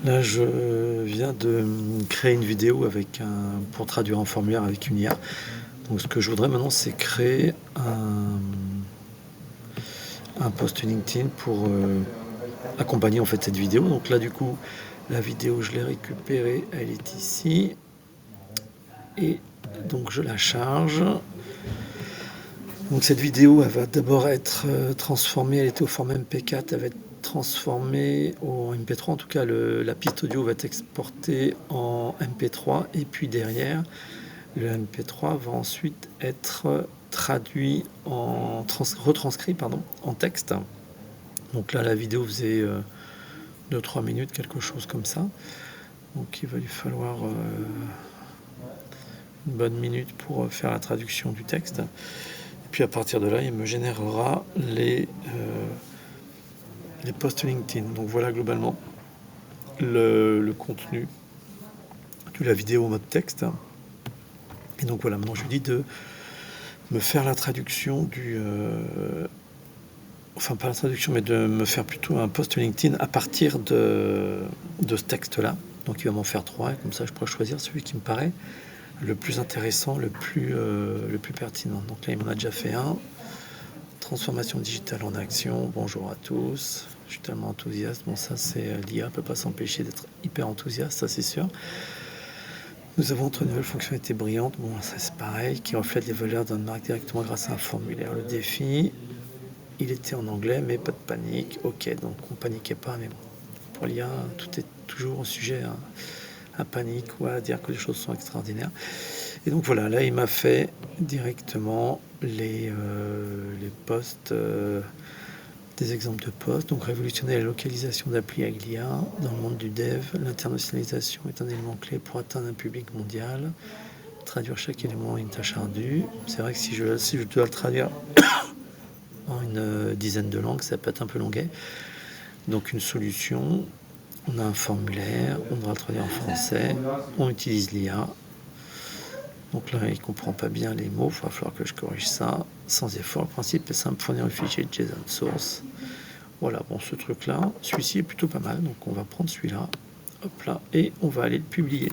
Là, je viens de créer une vidéo pour traduire un formulaire avec une IA. Donc, ce que je voudrais maintenant, c'est créer un post LinkedIn pour accompagner en fait cette vidéo. Donc là, du coup, la vidéo, je l'ai récupérée, elle est ici. Et donc, je la charge. Donc, cette vidéo, elle va d'abord être transformée. Elle était au format MP4, elle va être transformée en MP3. En tout cas, la piste audio va être exportée en MP3. Et puis derrière, le MP3 va ensuite être traduit retranscrit en texte. Donc là, la vidéo faisait 2-3 minutes, quelque chose comme ça. Donc il va lui falloir une bonne minute pour faire la traduction du texte. Et puis à partir de là, il me générera les posts LinkedIn. Donc voilà globalement le contenu de la vidéo en mode texte. Et donc voilà, maintenant je lui dis de me faire la traduction enfin pas la traduction, mais de me faire plutôt un post LinkedIn à partir de ce texte-là. Donc il va m'en faire 3, et comme ça je pourrais choisir celui qui me paraît le plus intéressant, le plus pertinent. Donc là il m'en a déjà fait un. Transformation digitale en action, bonjour à tous, je suis tellement enthousiaste. Bon, ça c'est l'IA, peut pas s'empêcher d'être hyper enthousiaste, ça c'est sûr. Nous avons entre nouvelles fonctionnalités brillantes, bon ça c'est pareil, qui reflètent les valeurs d'une marque directement grâce à un formulaire. Le défi, il était en anglais, mais pas de panique. Ok, donc on paniquait pas, mais bon, pour l'IA, tout est toujours sujet à panique ou à dire que les choses sont extraordinaires. Et donc voilà, là il m'a fait directement les posts, des exemples de posts. Donc révolutionner la localisation d'appli avec l'IA dans le monde du dev. L'internationalisation est un élément clé pour atteindre un public mondial. Traduire chaque élément est une tâche ardue. C'est vrai que si je dois le traduire en une dizaine de langues, ça peut être un peu longuet. Donc une solution, on a un formulaire, on devra le traduire en français, on utilise l'IA. Donc là, il ne comprend pas bien les mots, il va falloir que je corrige ça sans effort. Le principe est simple, fournir un fichier JSON source. Voilà, bon, ce truc-là, celui-ci est plutôt pas mal, donc on va prendre celui-là, hop là, et on va aller le publier.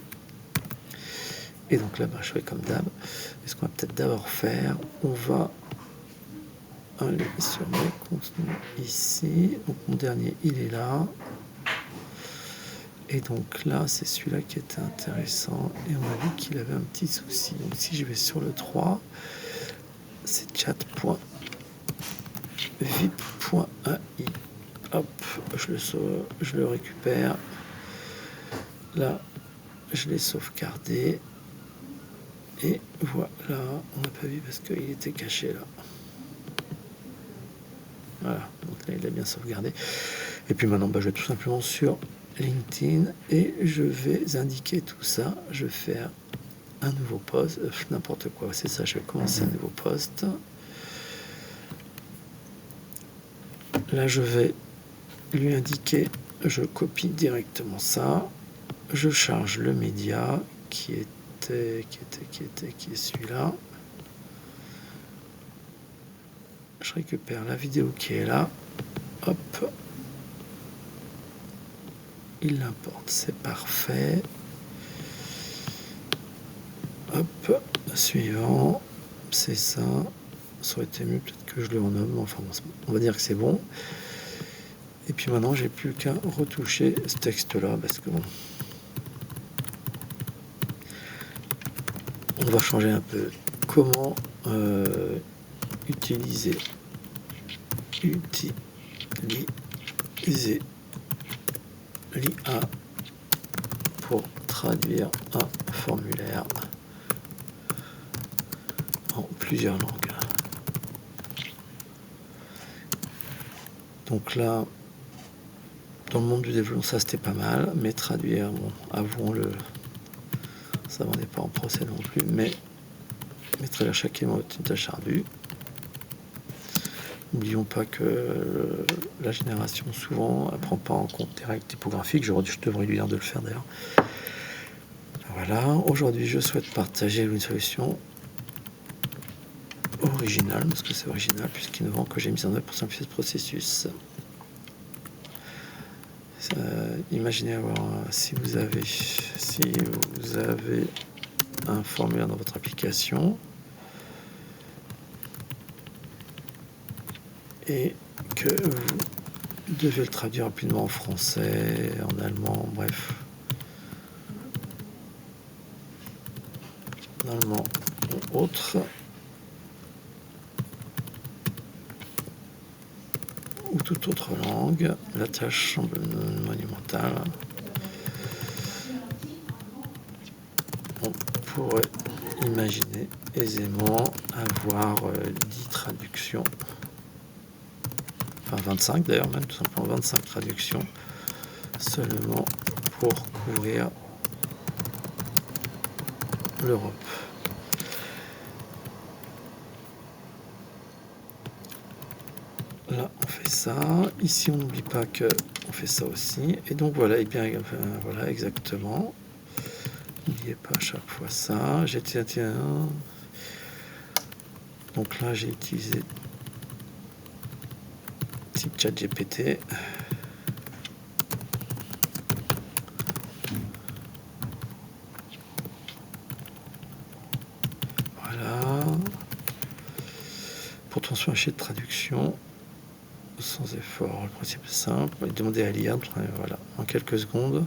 Et donc là, je fais comme d'hab. Et ce qu'on va peut-être d'abord faire, on va aller sur mes contenus ici. Donc mon dernier, il est là. Et donc là, c'est celui-là qui était intéressant. Et on a vu qu'il avait un petit souci. Donc si je vais sur le 3, c'est chat.vip.ai. Hop, je le récupère. Là, je l'ai sauvegardé. Et voilà, on n'a pas vu parce qu'il était caché là. Voilà, donc là, il a bien sauvegardé. Et puis maintenant, je vais tout simplement sur LinkedIn et je vais indiquer tout ça. Je vais faire un nouveau post, n'importe quoi, c'est ça, je vais commencer un nouveau post. Là, je vais lui indiquer, je copie directement ça, je charge le média qui est celui-là. Je récupère la vidéo qui est là, hop, il l'importe, c'est parfait. Hop, suivant, c'est ça. Ça aurait été mieux peut-être que je le renomme, enfin on va dire que c'est bon. Et puis maintenant, j'ai plus qu'à retoucher ce texte-là, parce que bon, on va changer un peu. Comment utiliser l'IA pour traduire un formulaire en plusieurs langues. Donc là, dans le monde du développement, ça c'était pas mal, mais traduire, bon, avouons-le, ça n'en est pas en procès non plus, mais traduire chaque élément est une tâche ardue. N'oublions pas que la génération, souvent, ne prend pas en compte les règles typographiques. Je devrais lui dire de le faire d'ailleurs. Voilà, aujourd'hui, je souhaite partager une solution originale, parce que c'est original, puisqu'innovant que j'ai mis en œuvre pour simplifier ce processus. Imaginez avoir, si vous avez un formulaire dans votre application et que vous devez le traduire rapidement en français, en allemand, bref. En allemand ou autre. Ou toute autre langue, la tâche semble monumentale. On pourrait imaginer aisément avoir 10 traductions, enfin 25 d'ailleurs, même tout simplement 25 traductions seulement pour couvrir l'Europe. Là, on fait ça. Ici, on n'oublie pas que on fait ça aussi. Et donc voilà, et bien voilà exactement. N'oubliez pas à chaque fois ça. Donc là, j'ai utilisé type ChatGPT. Voilà. Pour transformer un fichier de traduction sans effort. Le principe est simple. On va demander à l'IA, voilà, en quelques secondes.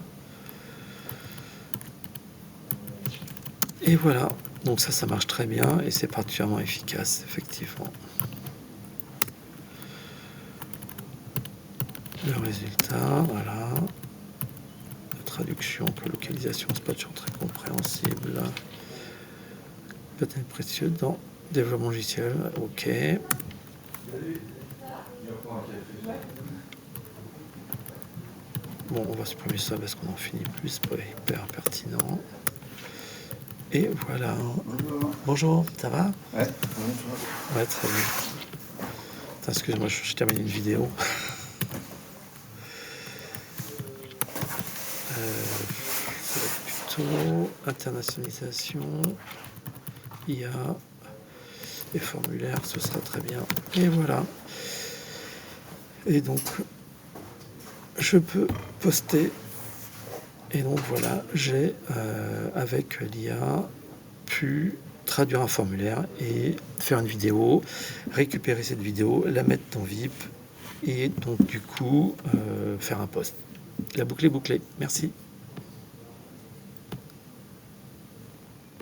Et voilà. Donc ça marche très bien et c'est particulièrement efficace, effectivement. Le résultat, voilà. La traduction, que localisation, c'est pas toujours très compréhensible. Peut-être précieux dans développement logiciel, ok. Bon, on va supprimer ça parce qu'on n'en finit plus, c'est pas hyper pertinent. Et voilà. Bonjour, ça va? Ouais, ouais, très bien. Excuse-moi, je termine une vidéo. C'est plutôt internationalisation, IA et formulaire, ce sera très bien. Et voilà. Et donc, je peux poster. Et donc voilà, j'ai avec l'IA pu traduire un formulaire et faire une vidéo, récupérer cette vidéo, la mettre dans VIP et donc du coup faire un post. La boucle est bouclée. Merci.